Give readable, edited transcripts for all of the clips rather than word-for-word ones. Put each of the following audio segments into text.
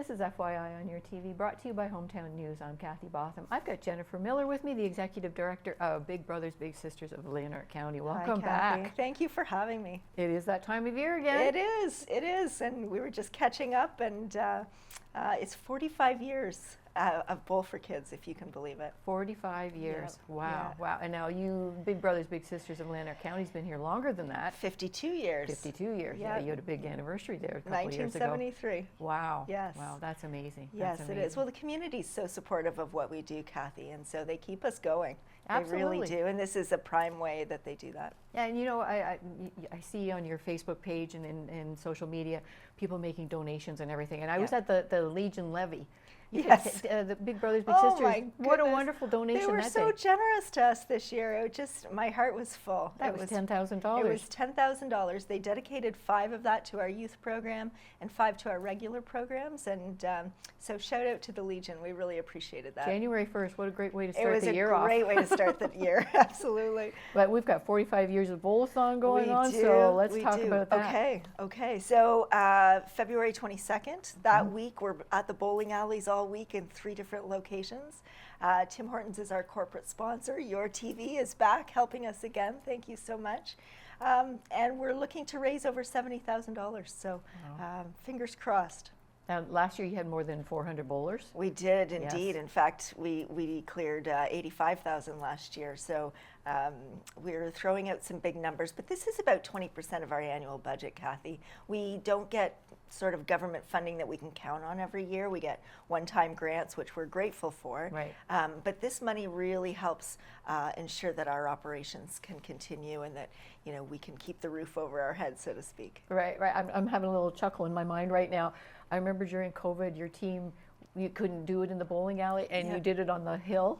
This is FYI on your TV, brought to you by Hometown News. I'm Kathy Botham. I've got Jennifer Miller with me, the Executive Director of Big Brothers Big Sisters of Lanark County. Welcome back. Thank you for having me. It is that time of year again. It is, and we were just catching up, and it's 45 years of Bowl for Kids, if you can believe it. 45 years. Yep. Wow, Yeah. wow. And now you, Big Brothers Big Sisters of Lanark County's been here longer than that. 52 years. 52 years. Yeah. Yeah, you had a big anniversary there a couple years ago. 1973. Wow. Yes. Wow, that's amazing. Yes, That's it amazing. is. Well, the community's so supportive of what we do, Kathy, and so they keep us going. Absolutely. They really do, and this is a prime way that they do that. And you know, I see on your Facebook page and in social media, people making donations and everything. And I was at the Legion Levy. Yes. The Big Brothers Big Oh Sisters. my What a goodness. wonderful donation They were that so day. generous to us this year. It just, my heart was full. That was $10,000. It was $10,000. They dedicated 5 of that to our youth program and 5 to our regular programs. And so shout out to the Legion. We really appreciated that. January 1st, what a great way to It start was the a year off. great way to start the year. Absolutely. But we've got 45 years of bowl-a-thon going on, do, so let's we talk do. about that. Okay. So February 22nd, that week, we're at the bowling alleys all week in 3 different locations. Tim Hortons is our corporate sponsor. Your TV is back helping us again. Thank you so much. And we're looking to raise over $70,000. So fingers crossed. Now, last year you had more than 400 bowlers. We did indeed. Yes. In fact, we cleared 85,000 last year. So we're throwing out some big numbers, but this is about 20% of our annual budget, Kathy. We don't get sort of government funding that we can count on every year. We get one-time grants, which we're grateful for. Right. But this money really helps ensure that our operations can continue and that we can keep the roof over our heads, so to speak. Right. I'm having a little chuckle in my mind right now. I remember during COVID, your team, you couldn't do it in the bowling alley, and you did it on the hill.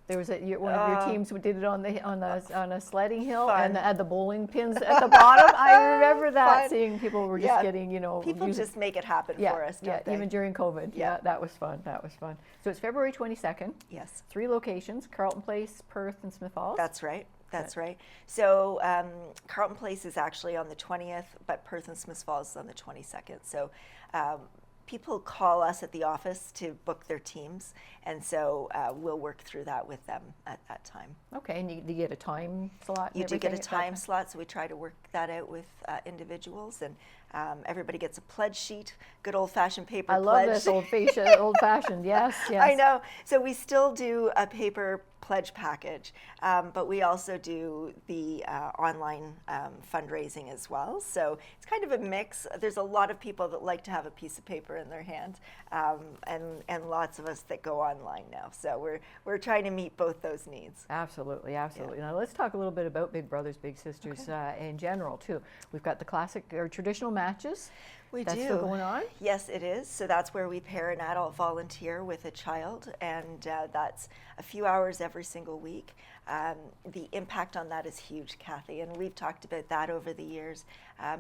There was one of your teams who did it on a sledding hill, Fun. and had the bowling pins at the bottom. I remember that, Fun. seeing people were just getting, People just make it happen for us, don't they? even during COVID. Yeah, that was fun. So it's February 22nd. Yes. 3 locations: Carleton Place, Perth, and Smith Falls. That's right. That's right. So Carleton Place is actually on the 20th, but Perth and Smith Falls is on the 22nd. So people call us at the office to book their teams, and so we'll work through that with them at that time. Okay, and you get a time slot? And You do get a everything at that time slot, so we try to work that out with individuals, and everybody gets a pledge sheet, good old-fashioned paper I pledge. love this old-fashioned, yes. I know. So we still do a paper pledge package, but we also do the online fundraising as well. So it's kind of a mix. There's a lot of people that like to have a piece of paper in their hand, and lots of us that go online now. So we're trying to meet both those needs. Absolutely. Now let's talk a little bit about Big Brothers Big Sisters in general too. We've got the classic or traditional matches. That's still going on? Yes, it is. So that's where we pair an adult volunteer with a child, and that's a few hours every single week. The impact on that is huge, Kathy, and we've talked about that over the years.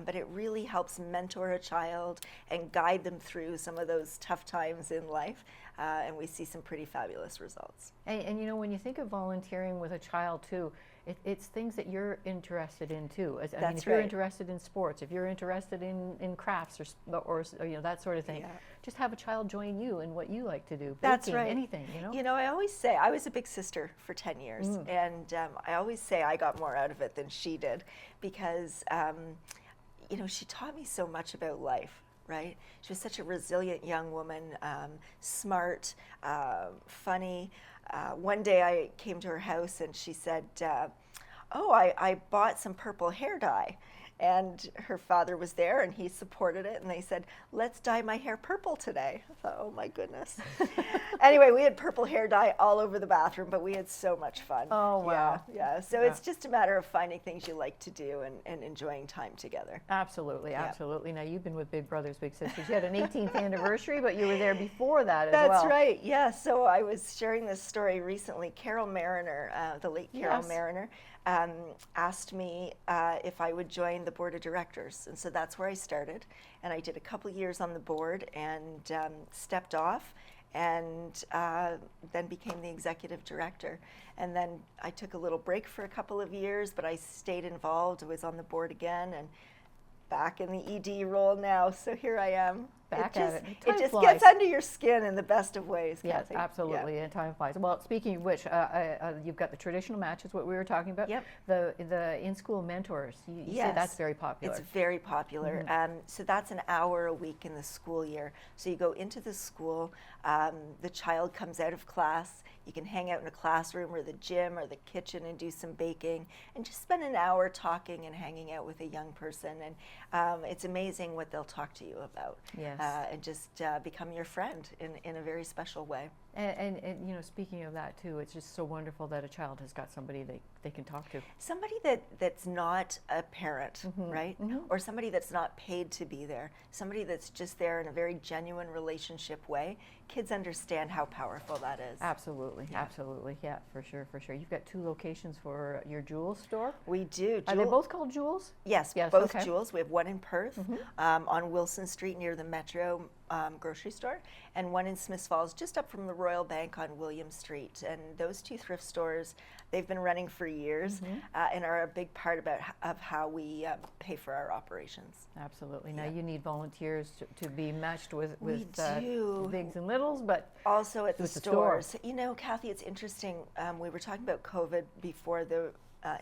But it really helps mentor a child and guide them through some of those tough times in life, and we see some pretty fabulous results. And when you think of volunteering with a child too, it's things that you're interested in too. I mean, if you're interested in sports, if you're interested in crafts or that sort of thing, just have a child join you in what you like to do. That's baking, right. anything, I always say, I was a big sister for 10 years, and I always say I got more out of it than she did, because she taught me so much about life. Right? She was such a resilient young woman, smart, funny. One day I came to her house and she said, I bought some purple hair dye. And her father was there and he supported it, and they said, let's dye my hair purple today. I thought, oh my goodness. Anyway, we had purple hair dye all over the bathroom, but we had so much fun. Oh, wow. Yeah. So it's just a matter of finding things you like to do and enjoying time together. Absolutely. Now you've been with Big Brothers Big Sisters. You had an 18th anniversary, but you were there before that as well. That's right. Yeah. So I was sharing this story recently. Carol Mariner, the late Carol Mariner, asked me if I would join the board of directors, and so that's where I started. And I did a couple years on the board and stepped off, and then became the executive director. And then I took a little break for a couple of years, but I stayed involved. I was on the board again, and back in the ED role now. So here I am. back at it. It just gets under your skin in the best of ways, Yes, Kathy. absolutely, and time flies. Well, speaking of which, you've got the traditional matches, what we were talking about. Yep. The in-school mentors, you say that's very popular. It's very popular. So that's an hour a week in the school year. So you go into the school, the child comes out of class, you can hang out in a classroom or the gym or the kitchen and do some baking and just spend an hour talking and hanging out with a young person. And it's amazing what they'll talk to you about. Yes. And just become your friend in a very special way. And you know, speaking of that too, it's just so wonderful that a child has got somebody they can talk to. Somebody that's not a parent, right? Or somebody that's not paid to be there. Somebody that's just there in a very genuine relationship way. Kids understand how powerful that is. Absolutely, absolutely, yeah, for sure, for sure. You've got 2 locations for your Jewels store. We do. Are they both called Jewels? Yes, both Jewels. We have one in Perth on Wilson Street near the Metro grocery store, and one in Smiths Falls just up from the Royal Bank on William Street. And those 2 thrift stores, they've been running for years and are a big part of how we pay for our operations. Absolutely. Now you need volunteers to be matched with bigs and littles, but also at the stores. You know, Kathy, it's interesting. We were talking about COVID before the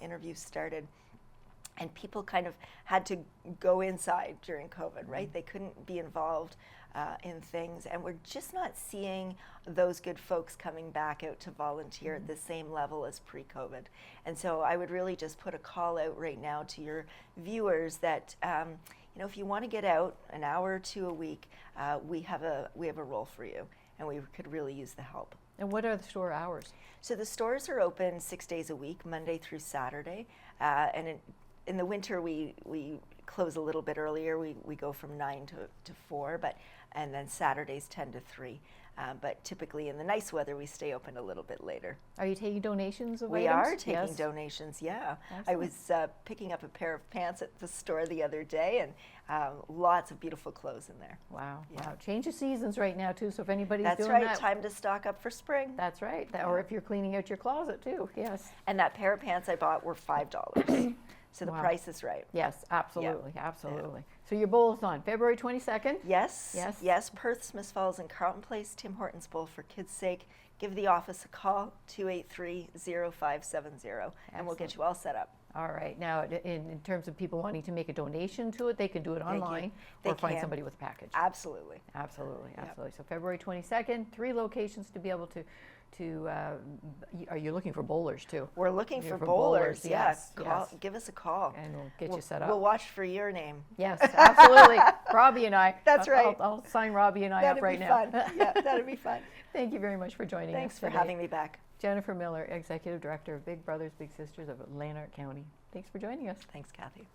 interview started. And people kind of had to go inside during COVID, right? They couldn't be involved in things. And we're just not seeing those good folks coming back out to volunteer at the same level as pre-COVID. And so I would really just put a call out right now to your viewers that, you know, if you want to get out an hour or 2 a week, we have a role for you. And we could really use the help. And what are the store hours? So the stores are open 6 days a week, Monday through Saturday. In the winter, we close a little bit earlier. We go from 9 to 4, and then Saturdays 10 to 3. But typically in the nice weather, we stay open a little bit later. Are you taking donations of items? We are taking donations, yeah. Excellent. I was picking up a pair of pants at the store the other day, and lots of beautiful clothes in there. Wow, wow. Change of seasons right now, too, so if anybody's doing that. That's right, time to stock up for spring. That's right, or if you're cleaning out your closet, too, yes. And that pair of pants I bought were $5. So the price is right. Yes, absolutely, absolutely. Yeah. So your bowl is on February 22nd? Yes, Perth, Smiths Falls, and Carlton Place, Tim Hortons Bowl for kids' sake. Give the office a call, 283-0570, and we'll get you all set up. All right. Now, in terms of people wanting to make a donation to it, they can do it online or find somebody with a package. Absolutely. Absolutely, absolutely. Yep. So February 22nd, 3 locations to be able to are you looking for bowlers too? We're looking for bowlers, yes. Give us a call. And we'll get you set up. We'll watch for your name. Yes, absolutely. Robbie and I. That's right. I'll sign Robbie and I up right now. That'd be fun. Yeah, that'd be fun. Thank you very much for joining us. Thanks for having me back. Jennifer Miller, Executive Director of Big Brothers Big Sisters of Lanark County. Thanks for joining us. Thanks, Kathy.